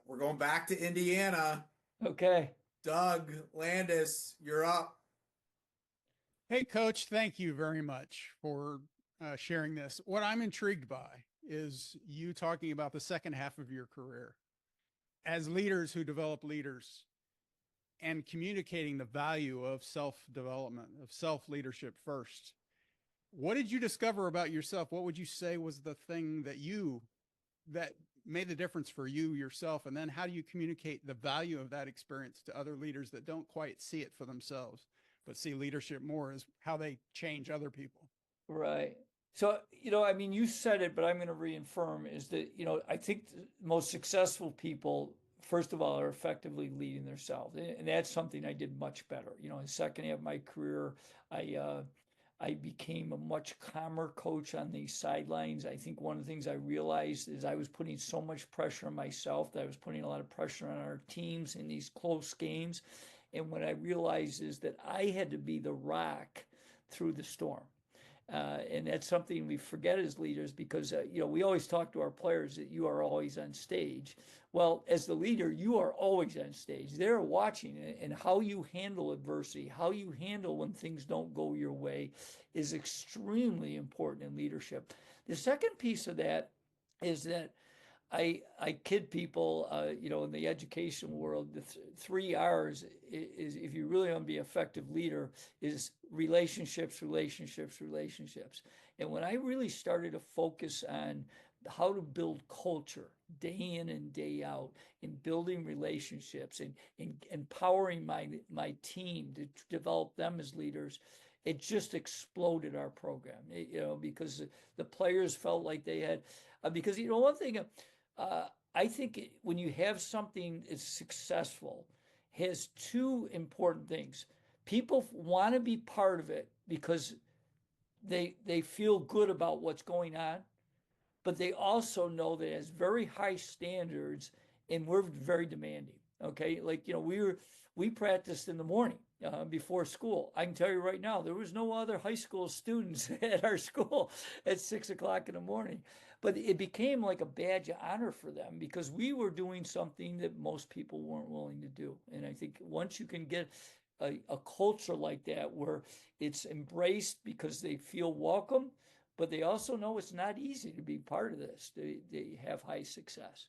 we're going back to Indiana. Okay. Doug Landis, you're up. Hey, Coach, thank you very much for sharing this. What I'm intrigued by is you talking about the second half of your career as leaders who develop leaders and communicating the value of self development, of self leadership first. What did you discover about yourself? What would you say was the thing that made the difference for you yourself? And then how do you communicate the value of that experience to other leaders that don't quite see it for themselves, but see leadership more as how they change other people? Right. So, I mean, you said it, but I'm going to reaffirm is that, I think the most successful people, first of all, are effectively leading themselves. And that's something I did much better. In the second half of my career, I became a much calmer coach on the sidelines. I think one of the things I realized is I was putting so much pressure on myself that I was putting a lot of pressure on our teams in these close games. And what I realized is that I had to be the rock through the storm. And that's something we forget as leaders because we always talk to our players that you are always on stage. Well, as the leader, you are always on stage. They're watching it, and how you handle adversity, how you handle when things don't go your way, is extremely important in leadership. The second piece of that is that I kid people, in the education world, the 3 R's is if you really want to be an effective leader, is relationships, relationships, relationships. And when I really started to focus on how to build culture day in and day out, in building relationships and empowering my team to develop them as leaders, it just exploded our program. Because the players felt like they had, because one thing. I think when you have something that's successful, has two important things. People want to be part of it because they feel good about what's going on, but they also know that it has very high standards and we're very demanding. Okay, like we practiced in the morning before school. I can tell you right now, there was no other high school students at our school at 6 o'clock in the morning, but it became like a badge of honor for them because we were doing something that most people weren't willing to do. And I think once you can get a culture like that where it's embraced because they feel welcome, but they also know it's not easy to be part of this. They have high success.